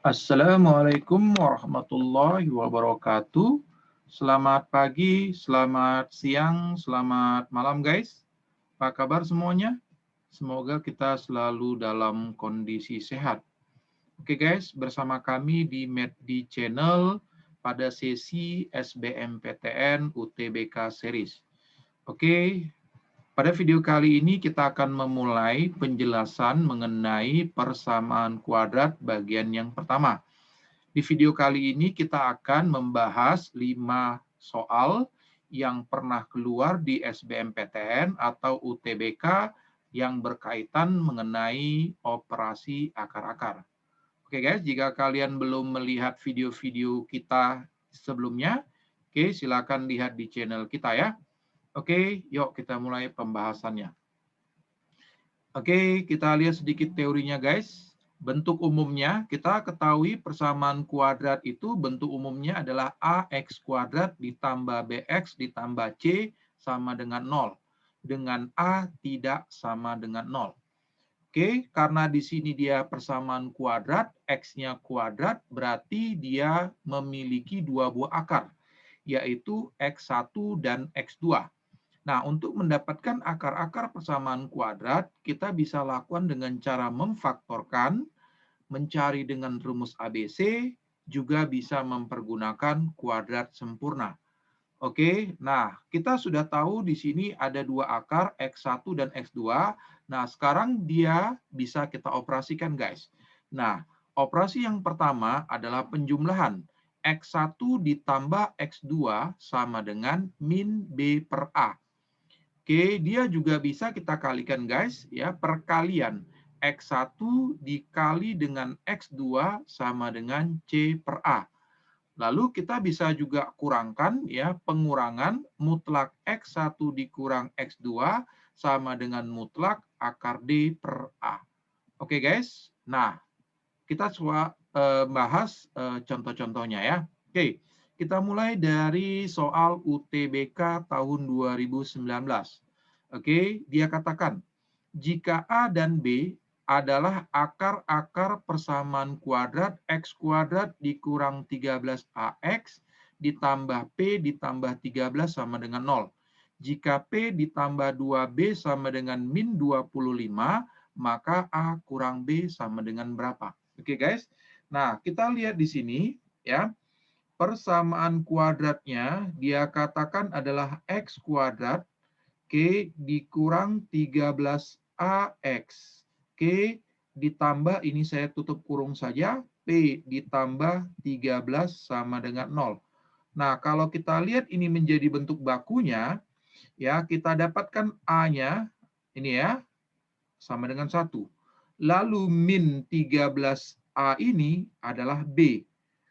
Assalamualaikum warahmatullahi wabarakatuh. Selamat pagi, selamat siang, selamat malam guys. Apa kabar semuanya? Semoga kita selalu dalam kondisi sehat. Oke guys, bersama kami di MEDDI Channel pada sesi SBMPTN UTBK Series. Oke, pada video kali ini kita akan memulai penjelasan mengenai persamaan kuadrat bagian yang pertama. Di video kali ini kita akan membahas 5 soal yang pernah keluar di SBMPTN atau UTBK yang berkaitan mengenai operasi akar-akar. Oke guys, jika kalian belum melihat video-video kita sebelumnya, oke silakan lihat di channel kita ya. Oke, yuk kita mulai pembahasannya. Oke, kita lihat sedikit teorinya guys. Bentuk umumnya, kita ketahui persamaan kuadrat itu bentuk umumnya adalah AX kuadrat ditambah BX ditambah C sama dengan 0. Dengan A tidak sama dengan 0. Oke, karena di sini dia persamaan kuadrat, X-nya kuadrat, berarti dia memiliki dua buah akar, yaitu X1 dan X2. Nah, untuk mendapatkan akar-akar persamaan kuadrat, kita bisa lakukan dengan cara memfaktorkan, mencari dengan rumus ABC, juga bisa mempergunakan kuadrat sempurna. Oke, nah kita sudah tahu di sini ada dua akar, X1 dan X2. Nah, sekarang dia bisa kita operasikan, guys. Nah, operasi yang pertama adalah penjumlahan. X1 ditambah X2 sama dengan min B per A. Oke, dia juga bisa kita kalikan guys, ya, perkalian. X1 dikali dengan X2 sama dengan C per A. Lalu kita bisa juga kurangkan, ya, pengurangan mutlak X1 dikurang X2 sama dengan mutlak akar D per A. Oke guys, nah kita coba bahas contoh-contohnya ya. Oke, kita mulai dari soal UTBK tahun 2019. Oke, dia katakan, jika A dan B adalah akar-akar persamaan kuadrat X kuadrat dikurang 13AX ditambah P ditambah 13 sama dengan 0. Jika P ditambah 2B sama dengan min 25, maka A kurang B sama dengan berapa? Oke guys, nah kita lihat di sini ya, persamaan kuadratnya dia katakan adalah X kuadrat K dikurang 13AX. K ditambah, ini saya tutup kurung saja, P ditambah 13 sama dengan 0. Nah, kalau kita lihat ini menjadi bentuk bakunya, ya kita dapatkan A-nya, ini ya, sama dengan 1. Lalu min 13A ini adalah B.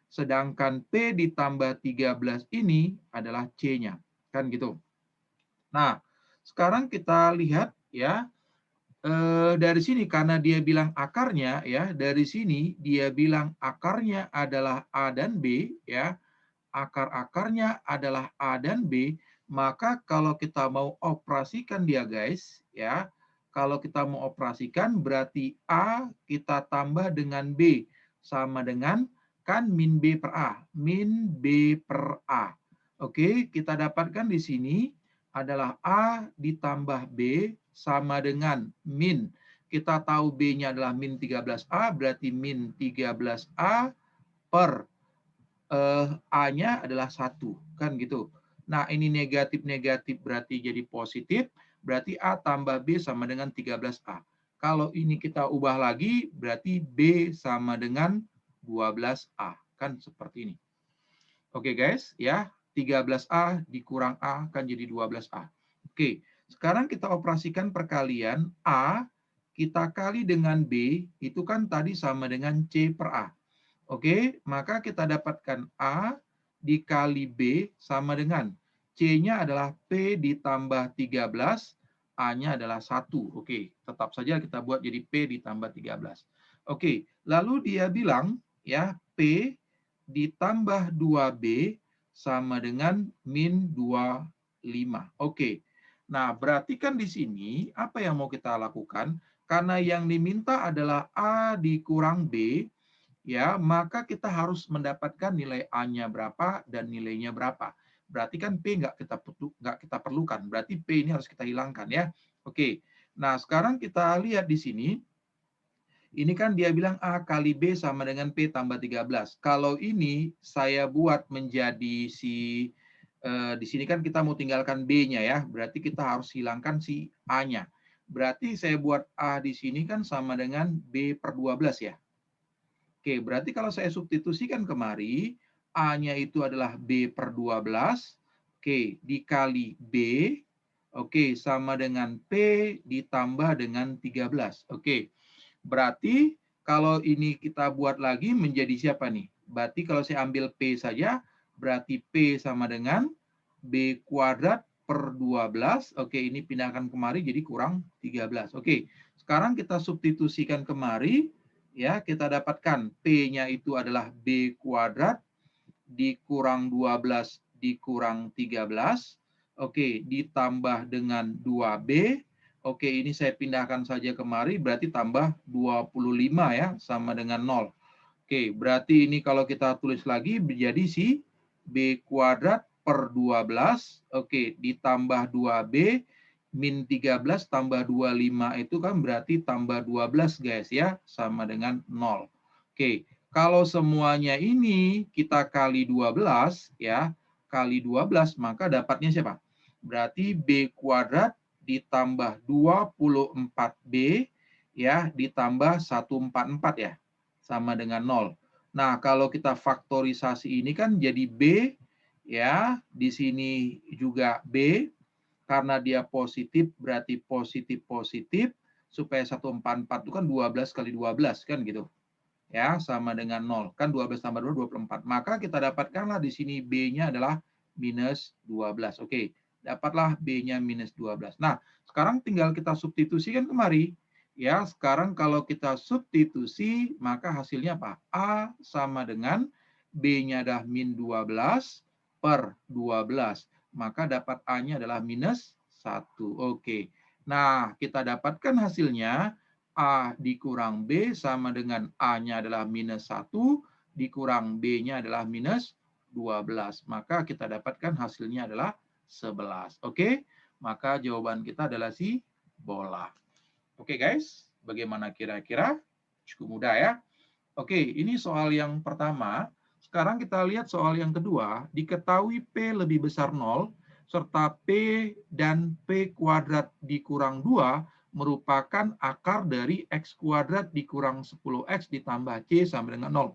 Sedangkan P ditambah 13 ini adalah C-nya. Kan gitu. Nah, sekarang kita lihat ya, dari sini karena dia bilang akarnya ya, dari sini dia bilang akarnya adalah A dan B ya, akar-akarnya adalah A dan B, maka kalau kita mau operasikan dia guys ya, kalau kita mau operasikan berarti A kita tambah dengan B sama dengan kan min B per A, min B per A. Oke, kita dapatkan di sini adalah A ditambah B sama dengan min. Kita tahu B-nya adalah min 13A, berarti min 13A per A-nya adalah 1. Kan gitu. Nah, ini negatif-negatif berarti jadi positif, berarti A tambah B sama dengan 13A. Kalau ini kita ubah lagi, berarti B sama dengan 12A. Kan seperti ini. Oke guys, ya. 13A dikurang A kan jadi 12A. Oke, sekarang kita operasikan perkalian A kita kali dengan B itu kan tadi sama dengan C per A. Oke, maka kita dapatkan A dikali B sama dengan C-nya adalah P ditambah 13, A-nya adalah 1. Oke, tetap saja kita buat jadi P ditambah 13. Oke, lalu dia bilang ya P ditambah 2B sama dengan min 25. Oke. Nah, berarti kan di sini apa yang mau kita lakukan? Karena yang diminta adalah A dikurang B, ya, maka kita harus mendapatkan nilai A-nya berapa dan nilainya berapa. Berarti kan P nggak kita perlukan. Berarti P ini harus kita hilangkan ya. Oke. Nah, sekarang kita lihat di sini. Ini kan dia bilang A kali B sama dengan P tambah 13. Kalau ini saya buat menjadi di sini kan kita mau tinggalkan B-nya ya. Berarti kita harus hilangkan si A-nya. Berarti saya buat A di sini kan sama dengan B per 12 ya. Oke, berarti kalau saya substitusikan kemari, A-nya itu adalah B per 12, oke, dikali B, oke, sama dengan P ditambah dengan 13. Oke, berarti kalau ini kita buat lagi menjadi siapa nih? Berarti kalau saya ambil P saja, berarti P sama dengan B kuadrat per 12. Oke, ini pindahkan kemari jadi kurang 13. Oke, sekarang kita substitusikan kemari. Ya, kita dapatkan P-nya itu adalah B kuadrat dikurang 12 dikurang 13. Oke, ditambah dengan 2B. Oke, ini saya pindahkan saja kemari, berarti tambah 25 ya, sama dengan 0. Oke, berarti ini kalau kita tulis lagi menjadi si B kuadrat per 12. Oke, ditambah 2B min 13 tambah 25 itu kan berarti tambah 12 guys ya, sama dengan 0. Oke, kalau semuanya ini kita kali 12 ya, kali 12 maka dapatnya siapa? Berarti B kuadrat ditambah 24B ya, ditambah 144 ya, sama dengan 0. Nah, kalau kita faktorisasi ini kan jadi B ya, di sini juga B, karena dia positif berarti positif supaya 144 itu kan 12 kali 12 kan gitu. Ya, sama dengan 0. Kan 12 tambah 2 24. Maka kita dapatkanlah di sini B-nya adalah minus 12. Oke, dapatlah B-nya minus 12. Nah, sekarang tinggal kita substitusikan kemari. Ya, sekarang kalau kita substitusi maka hasilnya apa? A sama dengan B-nya adalah min 12 per 12. Maka dapat A-nya adalah minus 1. Oke. Nah, kita dapatkan hasilnya A dikurang B sama dengan A-nya adalah minus 1, dikurang B-nya adalah minus 12. Maka kita dapatkan hasilnya adalah 11. Oke, maka jawaban kita adalah si bola. Oke guys, bagaimana kira-kira? Cukup mudah ya. Oke, ini soal yang pertama. Sekarang kita lihat soal yang kedua. Diketahui P lebih besar 0, serta P dan P kuadrat dikurang 2 merupakan akar dari X kuadrat dikurang 10X ditambah C sama dengan 0.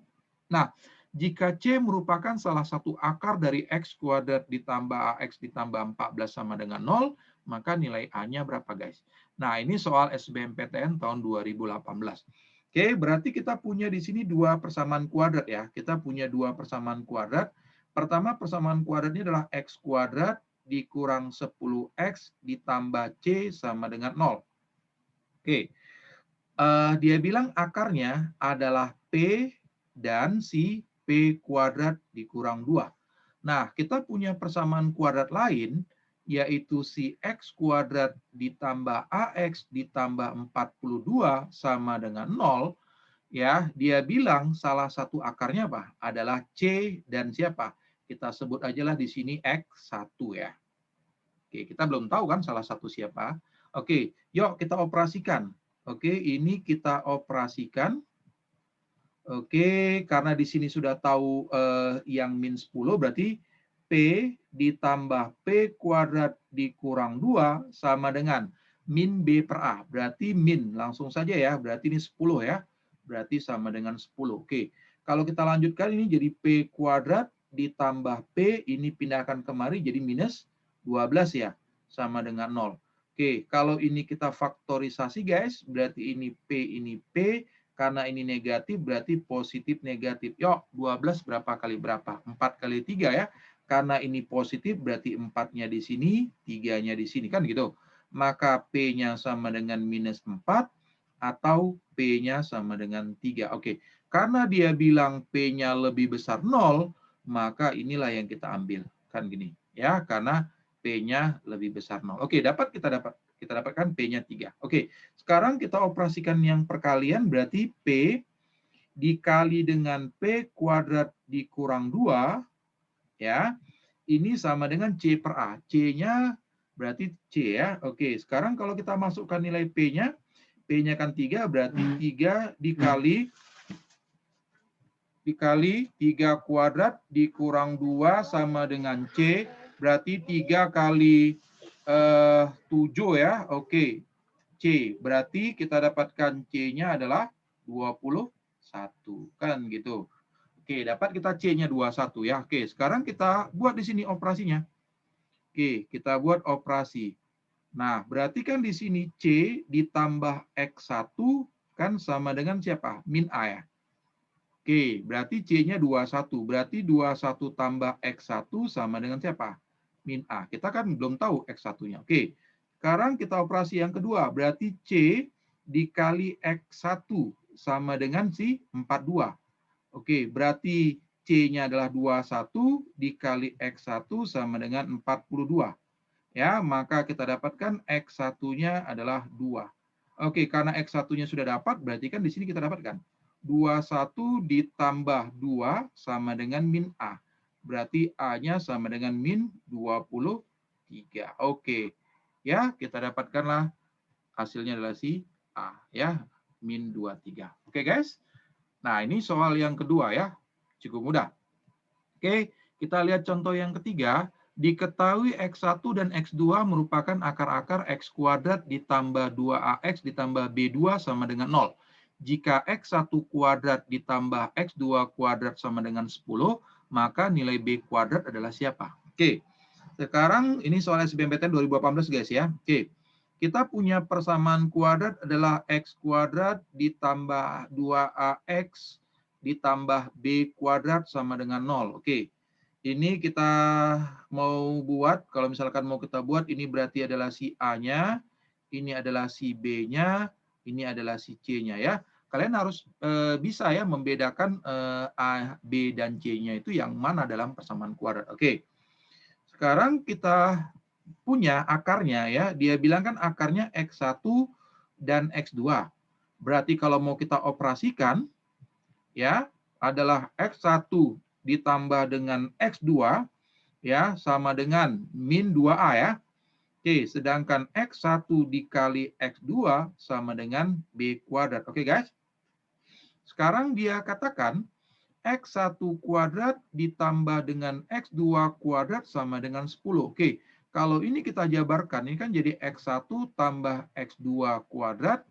Nah, jika C merupakan salah satu akar dari X kuadrat ditambah AX ditambah 14 sama dengan 0, maka nilai A-nya berapa guys? Nah, ini soal SBMPTN tahun 2018. Oke, berarti kita punya di sini dua persamaan kuadrat ya. Kita punya dua persamaan kuadrat. Pertama, persamaan kuadratnya adalah X kuadrat dikurang 10X ditambah C sama dengan 0. Oke, dia bilang akarnya adalah P dan si P kuadrat dikurang 2. Nah, kita punya persamaan kuadrat lain, yaitu si X kuadrat ditambah AX ditambah 42 sama dengan 0. Ya, dia bilang salah satu akarnya apa? Adalah C dan siapa? Kita sebut aja lah di sini X1 ya. Oke, kita belum tahu kan salah satu siapa. Oke, yuk kita operasikan. Oke, ini kita operasikan. Oke, karena di sini sudah tahu yang min 10, berarti P ditambah P kuadrat dikurang 2 sama dengan min B per A. Berarti min, langsung saja ya, berarti ini 10 ya. Berarti sama dengan 10. Oke, kalau kita lanjutkan ini jadi P kuadrat ditambah P, ini pindahkan kemari jadi minus 12 ya, sama dengan 0. Oke, kalau ini kita faktorisasi guys, berarti ini P, karena ini negatif berarti positif negatif. Yuk, 12 berapa kali berapa? 4 kali 3 ya. Karena ini positif berarti 4-nya di sini, 3-nya di sini. Kan gitu. Maka P-nya sama dengan minus 4 atau P-nya sama dengan 3. Oke, karena dia bilang P-nya lebih besar 0, maka inilah yang kita ambil. Kan gini. Ya, karena P-nya lebih besar 0. Oke, kita dapatkan P-nya 3. Oke, sekarang kita operasikan yang perkalian berarti P dikali dengan P kuadrat dikurang 2, ya, ini sama dengan C per A. C-nya berarti C ya. Oke, sekarang kalau kita masukkan nilai P-nya, P-nya kan 3, berarti 3 dikali 3 kuadrat dikurang 2 sama dengan C, berarti 3 kali 7 ya. Oke, C. Berarti kita dapatkan C-nya adalah 21. Kan gitu. Oke, dapat kita C-nya 21 ya. Oke, sekarang kita buat di sini operasinya. Oke, kita buat operasi. Nah, berarti kan di sini C ditambah X1 kan sama dengan siapa? Min A ya. Oke, berarti C-nya 21. Berarti 21 tambah X1 sama dengan siapa? Min A. Kita kan belum tahu X1-nya. Oke, sekarang kita operasi yang kedua. Berarti C dikali X1 sama dengan si 42. Oke, berarti C-nya adalah 21 dikali X1 sama dengan 42. Ya, maka kita dapatkan X1-nya adalah 2. Oke, karena X1-nya sudah dapat, berarti kan di sini kita dapatkan 21 ditambah 2 sama dengan min A. Berarti A-nya sama dengan min 23. Oke. Ya, kita dapatkanlah hasilnya adalah si A. Ya, min 23. Oke, guys. Nah, ini soal yang kedua ya. Cukup mudah. Oke, kita lihat contoh yang ketiga. Diketahui X1 dan X2 merupakan akar-akar X kuadrat ditambah 2AX ditambah B2 sama dengan 0. Jika X1 kuadrat ditambah X2 kuadrat sama dengan 10, maka nilai B kuadrat adalah siapa? Oke, sekarang ini soal SBMPTN 2018 guys ya. Oke, kita punya persamaan kuadrat adalah X kuadrat ditambah 2AX ditambah B kuadrat sama dengan 0. Oke, ini kita mau buat, kalau misalkan mau kita buat, ini berarti adalah si A-nya, ini adalah si B-nya, ini adalah si C-nya ya. Kalian harus bisa ya membedakan A, B, dan C-nya itu yang mana dalam persamaan kuadrat. Oke, sekarang kita punya akarnya ya. Dia bilang kan akarnya X1 dan X2. Berarti kalau mau kita operasikan, ya, adalah X1 ditambah dengan X2 ya sama dengan min 2A ya. Oke, sedangkan X1 dikali X2 sama dengan B kuadrat. Oke guys. Sekarang dia katakan X1 kuadrat ditambah dengan X2 kuadrat sama dengan 10. Oke, kalau ini kita jabarkan, ini kan jadi X1 tambah X2 kuadrat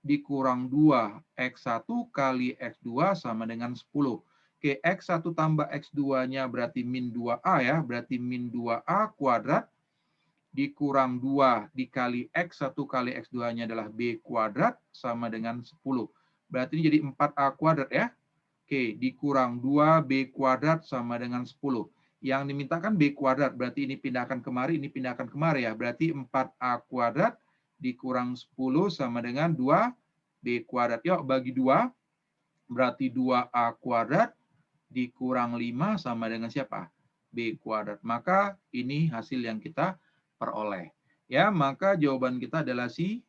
dikurang 2. X1 kali X2 sama dengan 10. Oke, X1 tambah X2-nya berarti min 2A ya, berarti min 2A kuadrat dikurang 2 dikali X1 kali X2-nya adalah B kuadrat sama dengan 10. Berarti ini jadi 4A kuadrat ya. Oke, dikurang 2B kuadrat sama dengan 10. Yang dimintakan B kuadrat, berarti ini pindahkan kemari, ini pindahkan kemari ya. Berarti 4A kuadrat dikurang 10 sama dengan 2B kuadrat. Yuk, bagi 2, berarti 2A kuadrat dikurang 5 sama dengan siapa? B kuadrat. Maka ini hasil yang kita peroleh. Ya, maka jawaban kita adalah si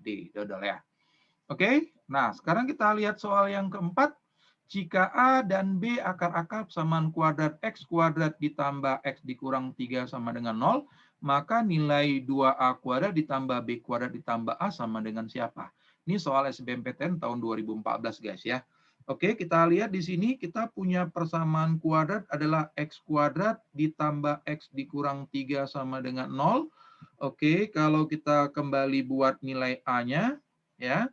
D. Dodol ya. Oke, nah sekarang kita lihat soal yang keempat. Jika A dan B akar-akar persamaan kuadrat X kuadrat ditambah X dikurang 3 sama dengan 0, maka nilai 2A kuadrat ditambah B kuadrat ditambah A sama dengan siapa? Ini soal SBMPTN tahun 2014 guys ya. Oke, kita lihat di sini kita punya persamaan kuadrat adalah X kuadrat ditambah X dikurang 3 sama dengan 0. Oke, kalau kita kembali buat nilai A-nya, ya,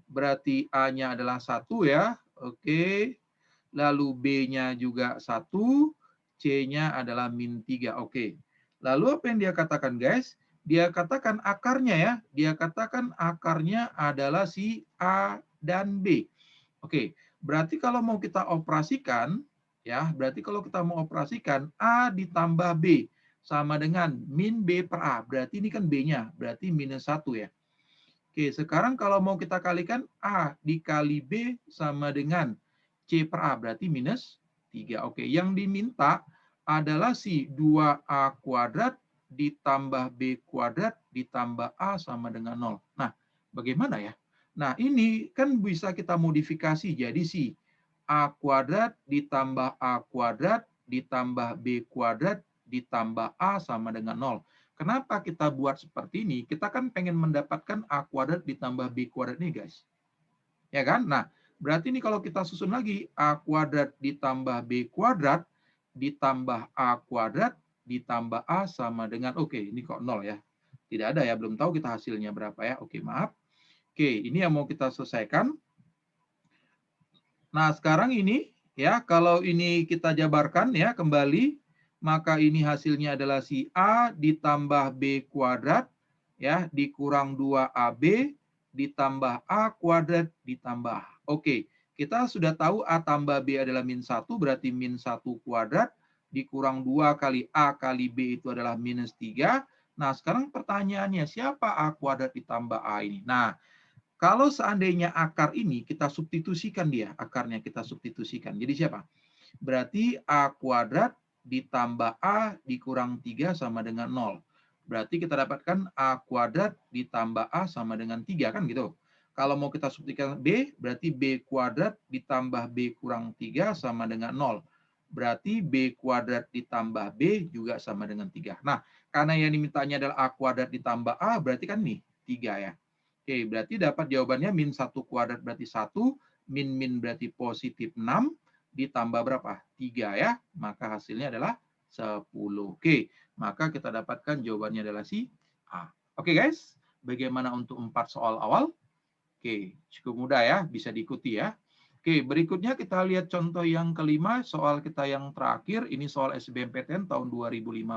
berarti A-nya adalah 1 ya. Oke. Lalu B-nya juga 1. C-nya adalah min 3. Oke. Lalu apa yang dia katakan guys? Dia katakan akarnya ya. Dia katakan akarnya adalah si A dan B. Oke. Berarti kalau mau kita operasikan, ya, berarti kalau kita mau operasikan A ditambah B sama dengan min B per A. Berarti ini kan B-nya. Berarti minus 1 ya. Oke, sekarang kalau mau kita kalikan A dikali B sama dengan C per A, berarti minus 3. Oke, yang diminta adalah si 2A kuadrat ditambah B kuadrat ditambah A sama dengan 0. Nah, bagaimana ya? Nah, ini kan bisa kita modifikasi jadi si A kuadrat ditambah A kuadrat ditambah B kuadrat ditambah A sama dengan 0. Kenapa kita buat seperti ini? Kita kan pengen mendapatkan A kuadrat ditambah B kuadrat nih, guys. Ya kan? Nah, berarti ini kalau kita susun lagi, A kuadrat ditambah B kuadrat ditambah A kuadrat ditambah A sama dengan, oke, ini kok 0 ya. Tidak ada ya, belum tahu kita hasilnya berapa ya. Oke, maaf. Oke, ini yang mau kita selesaikan. Nah, sekarang ini ya, kalau ini kita jabarkan ya kembali, maka ini hasilnya adalah si A ditambah B kuadrat ya dikurang 2AB ditambah A kuadrat ditambah. Oke, kita sudah tahu A tambah B adalah min 1, berarti min 1 kuadrat dikurang 2 kali A kali B itu adalah minus 3. Nah, sekarang pertanyaannya, siapa A kuadrat ditambah A ini? Nah, kalau seandainya akar ini kita substitusikan dia, akarnya kita substitusikan. Jadi siapa? Berarti A kuadrat ditambah A dikurang 3 sama dengan 0. Berarti kita dapatkan A kuadrat ditambah A sama dengan 3, kan gitu. Kalau mau kita substitusikan B, berarti B kuadrat ditambah B kurang 3 sama dengan 0. Berarti B kuadrat ditambah B juga sama dengan 3. Nah, karena yang dimintanya adalah A kuadrat ditambah A, berarti kan nih 3 ya. Oke, berarti dapat jawabannya min 1 kuadrat berarti 1, min berarti positif 6, ditambah berapa? 3 ya. Maka hasilnya adalah 10. Oke, maka kita dapatkan jawabannya adalah si A. Oke guys, bagaimana untuk 4 soal awal? Oke, cukup mudah ya, bisa diikuti ya. Oke, berikutnya kita lihat contoh yang kelima, soal kita yang terakhir, ini soal SBMPTN tahun 2015.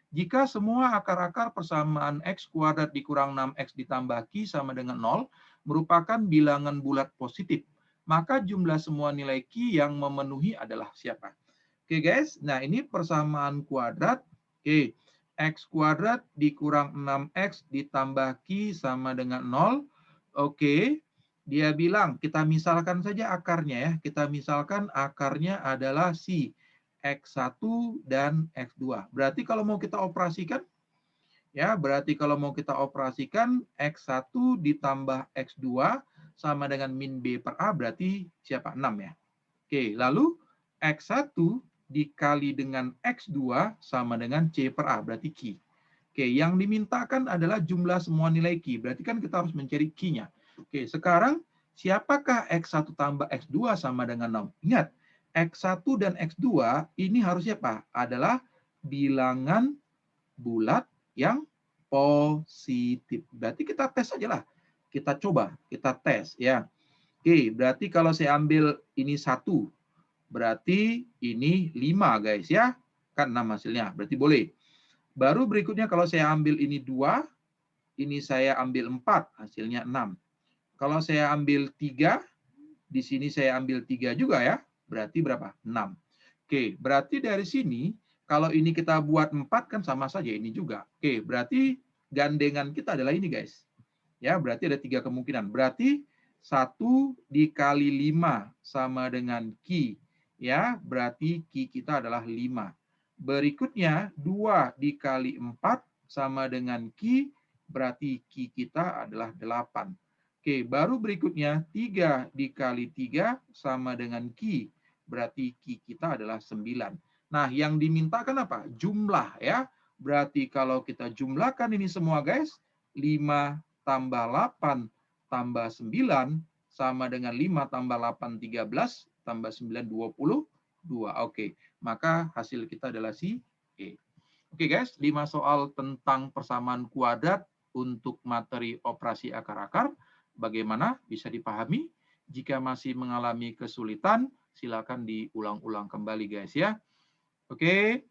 Jika semua akar-akar persamaan X kuadrat dikurang 6X ditambah Q sama dengan 0 merupakan bilangan bulat positif, maka jumlah semua nilai Q yang memenuhi adalah siapa? Oke guys, nah ini persamaan kuadrat. Oke, X kuadrat dikurang 6X ditambah Q sama dengan 0. Oke, dia bilang kita misalkan saja akarnya ya. Kita misalkan akarnya adalah si X1 dan X2. Berarti kalau mau kita operasikan, ya berarti kalau mau kita operasikan X1 ditambah X2 sama dengan min B per A berarti siapa? 6 ya. Oke, lalu X1 dikali dengan X2 sama dengan C per A berarti Q. Oke, yang dimintakan adalah jumlah semua nilai Q. Berarti kan kita harus mencari Q-nya. Oke, sekarang siapakah X1 tambah X2 sama dengan 6? Ingat, X1 dan X2 ini harusnya apa? Adalah bilangan bulat yang positif. Berarti kita tes aja lah. Kita coba, kita tes ya. Oke, berarti kalau saya ambil ini 1, berarti ini 5 guys ya. Kan 6 hasilnya, berarti boleh. Baru berikutnya kalau saya ambil ini 2, ini saya ambil 4, hasilnya 6. Kalau saya ambil 3, di sini saya ambil 3 juga ya. Berarti berapa? 6. Oke, berarti dari sini, kalau ini kita buat 4 kan sama saja ini juga. Oke, berarti gandengan kita adalah ini guys. Ya, berarti ada 3 kemungkinan. Berarti 1 dikali 5 sama dengan Q. Ya, berarti Q kita adalah 5. Berikutnya, 2 dikali 4 sama dengan Q, berarti Q kita adalah 8. Oke, baru berikutnya 3 dikali 3 sama dengan Q, berarti Q kita adalah 9. Nah, yang dimintakan apa? Jumlah ya. Berarti kalau kita jumlahkan ini semua guys, 5 tambah 8 tambah 9 sama dengan 5 tambah 8, 13, tambah 9, 22. Oke, maka hasil kita adalah si E. Oke guys, 5 soal tentang persamaan kuadrat untuk materi operasi akar-akar. Bagaimana? Bisa dipahami? Jika masih mengalami kesulitan, silakan diulang-ulang kembali guys ya. Oke.